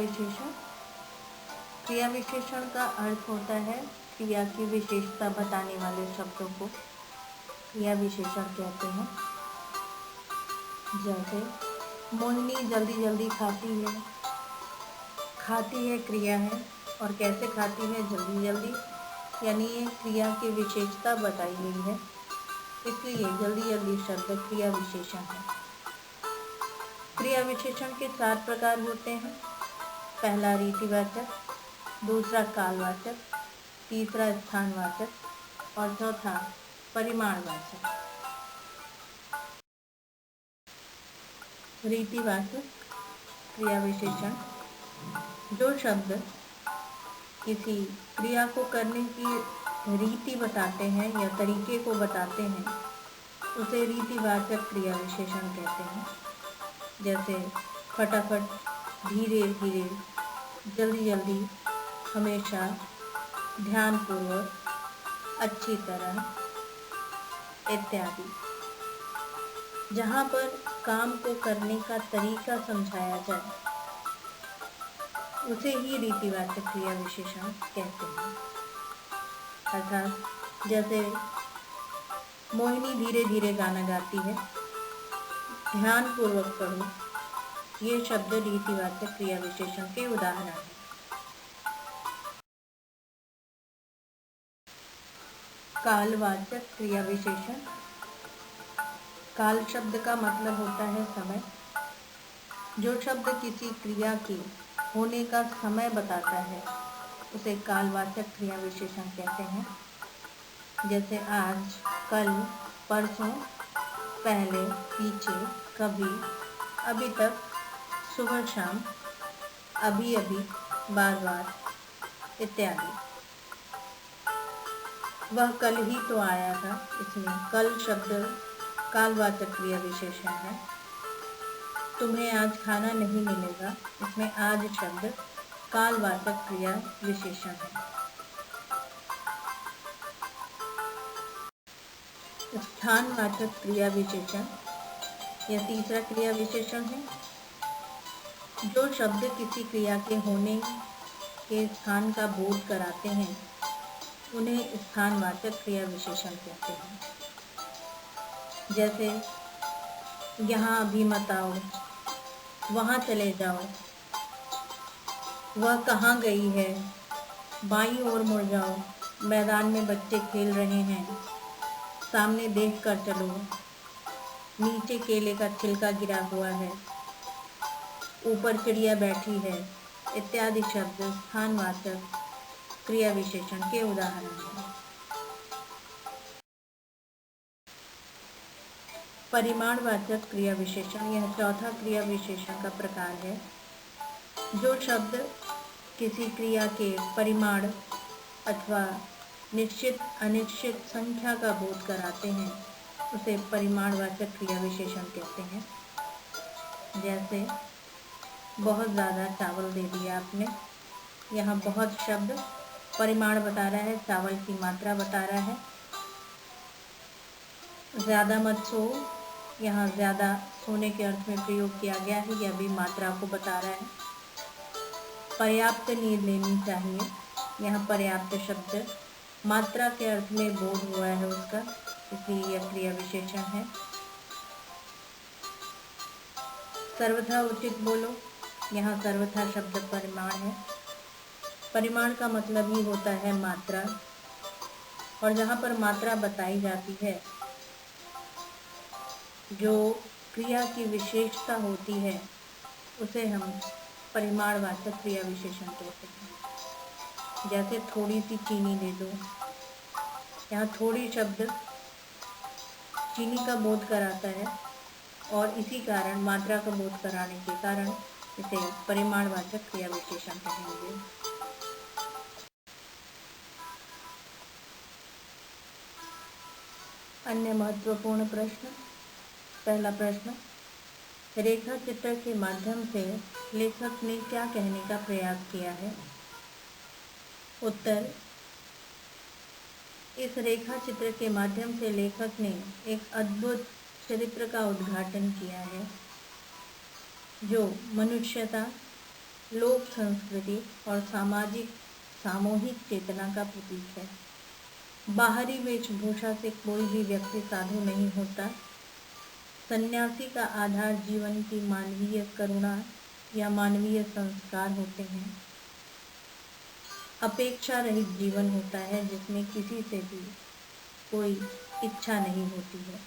विशेषण। क्रिया विशेषण का अर्थ होता है क्रिया की विशेषता बताने वाले शब्दों को क्रिया विशेषण कहते हैं। जैसे मोहिनी जल्दी जल्दी खाती है। खाती है क्रिया है और कैसे खाती है, जल्दी जल्दी, यानी ये क्रिया की विशेषता बताई गई है, इसलिए जल्दी जल्दी शब्द क्रिया विशेषण है। क्रिया विशेषण के 4 प्रकार होते हैं। पहला रीतिवाचक, दूसरा कालवाचक, तीसरा स्थानवाचक और चौथा परिमाणवाचक। रीतिवाचक क्रिया विशेषण, जो शब्द किसी क्रिया को करने की रीति बताते हैं या तरीके को बताते हैं, उसे रीतिवाचक क्रिया विशेषण कहते हैं। जैसे फटाफट, धीरे धीरे, जल्दी जल्दी, हमेशा, ध्यानपूर्वक, अच्छी तरह इत्यादि। जहाँ पर काम को करने का तरीका समझाया जाए, उसे ही रीतिवाचक क्रिया विशेषण कहते हैं। अर्थात जैसे मोहिनी धीरे धीरे गाना गाती है, ध्यानपूर्वक पढ़ो, ये शब्द रीतिवाचक क्रिया विशेषण के उदाहरण हैं। कालवाचक क्रिया विशेषण। काल शब्द का मतलब होता है समय। जो शब्द किसी क्रिया के होने का समय बताता है, उसे कालवाचक क्रिया विशेषण कहते हैं। जैसे आज, कल, परसों, पहले, पीछे, कभी, अभी तक, सुबह शाम, अभी अभी, बार बार इत्यादि। वह कल ही तो आया था, इसमें कल शब्द कालवाचक क्रिया विशेषण है। तुम्हें आज खाना नहीं मिलेगा, इसमें आज शब्द कालवाचक क्रिया विशेषण है। स्थानवाचक क्रिया विशेषण, यह तीसरा क्रिया विशेषण है। जो शब्द किसी क्रिया के होने के स्थान का बोध कराते हैं, उन्हें स्थानवाचक क्रिया विशेषण कहते हैं। जैसे यहाँ अभी मत आओ, वहाँ चले जाओ, वह कहाँ गई है, बाईं ओर मुड़ जाओ, मैदान में बच्चे खेल रहे हैं, सामने देख कर चलो, नीचे केले का छिलका गिरा हुआ है, ऊपर चिड़िया बैठी है इत्यादि शब्द स्थानवाचक क्रिया विशेषण के उदाहरण हैं। परिमाणवाचक क्रिया विशेषण, यह चौथा क्रिया विशेषण का प्रकार है। जो शब्द किसी क्रिया के परिमाण अथवा निश्चित अनिश्चित संख्या का बोध कराते हैं, उसे परिमाणवाचक क्रिया विशेषण कहते हैं। जैसे बहुत ज़्यादा चावल दे दिया आपने, यहाँ बहुत शब्द परिमाण बता रहा है, चावल की मात्रा बता रहा है। ज़्यादा मत सो, यहाँ ज़्यादा सोने के अर्थ में प्रयोग किया गया है, यह भी मात्रा को बता रहा है। पर्याप्त नींद लेनी चाहिए, यहाँ पर्याप्त शब्द मात्रा के अर्थ में बोध हुआ है उसका, इसलिए यह क्रिया विशेषण है। सर्वथा उचित बोलो, यहाँ सर्वथा शब्द परिमाण है। परिमाण का मतलब ही होता है मात्रा, और जहाँ पर मात्रा बताई जाती है, जो क्रिया की विशेषता होती है, उसे हम परिमाणवाचक क्रिया विशेषण कहते हैं। जैसे थोड़ी सी चीनी दे दो, यहाँ थोड़ी शब्द चीनी का बोध कराता है, और इसी कारण मात्रा का बोध कराने के कारण इसे परिमाणवाचक क्रिया विशेषण कहेंगे। अन्य महत्वपूर्ण प्रश्न। पहला प्रश्न, रेखा चित्र के माध्यम से लेखक ने क्या कहने का प्रयास किया है? उत्तर, इस रेखा चित्र के माध्यम से लेखक ने एक अद्भुत चरित्र का उद्घाटन किया है, जो मनुष्यता लोक संस्कृति और सामाजिक सामूहिक चेतना का प्रतीक है। बाहरी वेशभूषा से कोई भी व्यक्ति साधु नहीं होता। सन्यासी का आधार जीवन की मानवीय करुणा या मानवीय संस्कार होते हैं। अपेक्षा रहित जीवन होता है जिसमें किसी से भी कोई इच्छा नहीं होती है।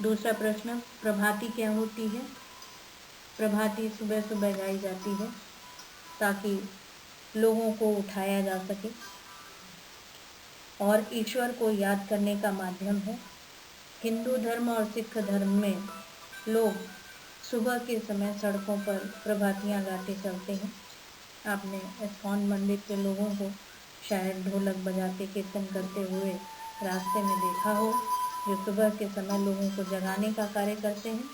दूसरा प्रश्न, प्रभाती क्या होती है? प्रभाती सुबह सुबह गाई जाती है ताकि लोगों को उठाया जा सके और ईश्वर को याद करने का माध्यम है। हिंदू धर्म और सिख धर्म में लोग सुबह के समय सड़कों पर प्रभातियां गाते चलते हैं। आपने इस्कॉन मंदिर के लोगों को शायद ढोलक बजाते कीर्तन करते हुए रास्ते में देखा हो, जो सुबह के समय लोगों को जगाने का कार्य करते हैं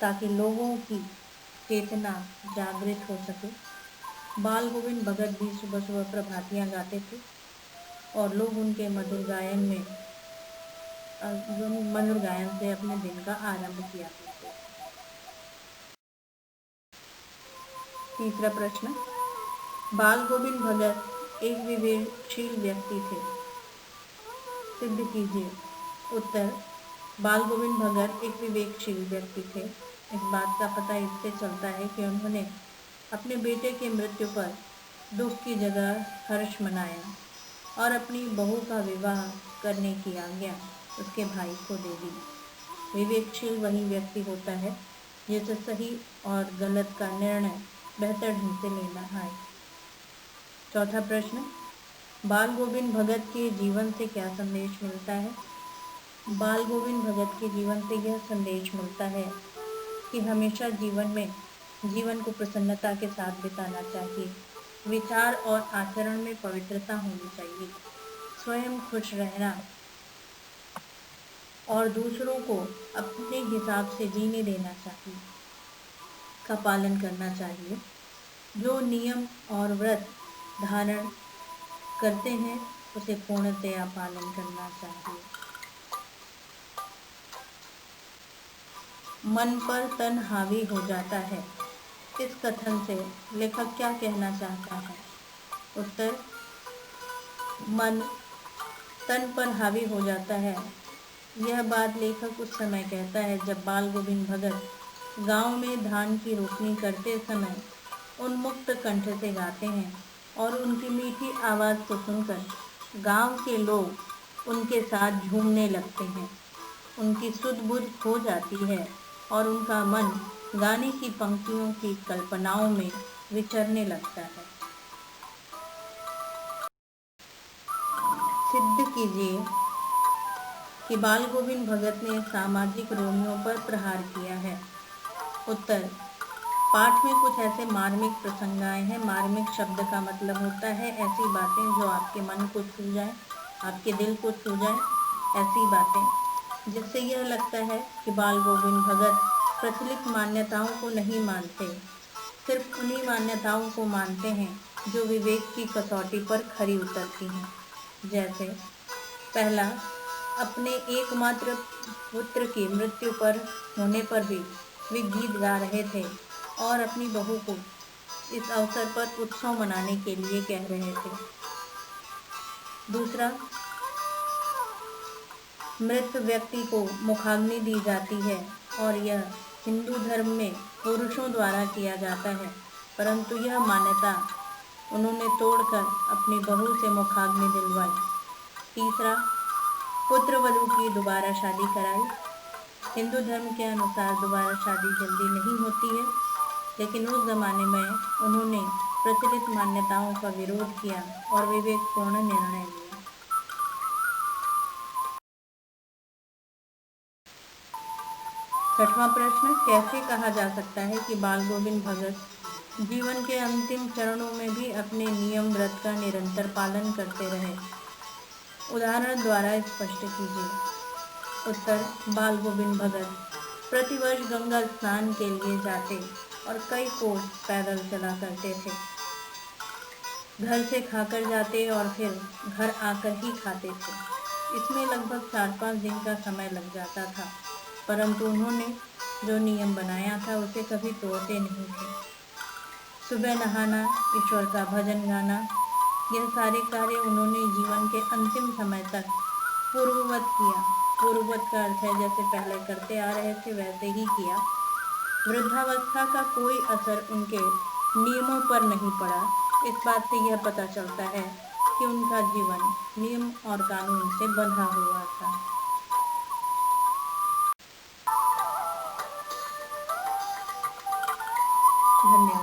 ताकि लोगों की चेतना जागृत हो सके। बाल गोविंद भगत भी सुबह सुबह प्रभातियां गाते थे और लोग उनके मधुर गायन से अपने दिन का आरंभ किया करते थे। तीसरा प्रश्न, बाल गोविंद भगत एक विवेकशील व्यक्ति थे, सिद्ध कीजिए। उत्तर, बाल गोविंद भगत एक विवेकशील व्यक्ति थे। इस बात का पता इससे चलता है कि उन्होंने अपने बेटे की मृत्यु पर दुख की जगह हर्ष मनाया और अपनी बहू का विवाह करने की आज्ञा उसके भाई को दे दी। विवेकशील वही व्यक्ति होता है जिसे सही और गलत का निर्णय बेहतर ढंग से लेना आए। चौथा प्रश्न, बाल गोविंद भगत के जीवन से क्या संदेश मिलता है? बाल गोविंद भगत के जीवन से यह संदेश मिलता है कि हमेशा जीवन को प्रसन्नता के साथ बिताना चाहिए। विचार और आचरण में पवित्रता होनी चाहिए। स्वयं खुश रहना और दूसरों को अपने हिसाब से जीने देना चाहिए का पालन करना चाहिए। जो नियम और व्रत धारण करते हैं उसे पूर्णतया पालन करना चाहिए। मन पर तन हावी हो जाता है, इस कथन से लेखक क्या कहना चाहता है? उत्तर, मन तन पर हावी हो जाता है, यह बात लेखक उस समय कहता है जब बाल गोविंद भगत गांव में धान की रोपनी करते समय उन्मुक्त कंठ से गाते हैं और उनकी मीठी आवाज़ को सुनकर गांव के लोग उनके साथ झूमने लगते हैं। उनकी सुध बुध खो जाती है और उनका मन गाने की पंक्तियों की कल्पनाओं में विचरने लगता है। सिद्ध कीजिए कि बाल गोविंद भगत ने सामाजिक रूढ़ियों पर प्रहार किया है। उत्तर, पाठ में कुछ ऐसे मार्मिक प्रसंग आए हैं। मार्मिक शब्द का मतलब होता है ऐसी बातें जो आपके मन को छू जाए, आपके दिल को छू जाए, ऐसी बातें जिससे यह लगता है कि बाल गोविंद भगत प्रचलित मान्यताओं को नहीं मानते, सिर्फ उन्हीं मान्यताओं को मानते हैं जो विवेक की कसौटी पर खरी उतरती हैं। जैसे पहला, अपने एकमात्र पुत्र की मृत्यु पर होने पर भी वे गीत गा रहे थे और अपनी बहू को इस अवसर पर उत्सव मनाने के लिए कह रहे थे। दूसरा, मृत व्यक्ति को मुखाग्नि दी जाती है और यह हिंदू धर्म में पुरुषों द्वारा किया जाता है, परंतु यह मान्यता उन्होंने तोड़कर अपनी बहू से मुखाग्नि दिलवाई। तीसरा, पुत्र वधू की दोबारा शादी कराई। हिंदू धर्म के अनुसार दोबारा शादी जल्दी नहीं होती है, लेकिन उस ज़माने में उन्होंने प्रचलित मान्यताओं का विरोध किया और विवेकपूर्ण निर्णय लिया। छठवां प्रश्न, कैसे कहा जा सकता है कि बाल गोविंद भगत जीवन के अंतिम चरणों में भी अपने नियम व्रत का निरंतर पालन करते रहे? उदाहरण द्वारा स्पष्ट कीजिए। उत्तर, बाल गोविंद भगत प्रतिवर्ष गंगा स्नान के लिए जाते और कई कोस पैदल चला करते थे। घर से खाकर जाते और फिर घर आकर ही खाते थे। इसमें लगभग 4-5 दिन का समय लग जाता था, परंतु उन्होंने जो नियम बनाया था उसे कभी तोड़ते नहीं थे। सुबह नहाना, ईश्वर का भजन गाना, यह सारे कार्य उन्होंने जीवन के अंतिम समय तक पूर्ववत किया। पूर्ववत का अर्थ है जैसे पहले करते आ रहे थे वैसे ही किया। वृद्धावस्था का कोई असर उनके नियमों पर नहीं पड़ा। इस बात से यह पता चलता है कि उनका जीवन नियम और कानून से बंधा हुआ था। धन्यवाद।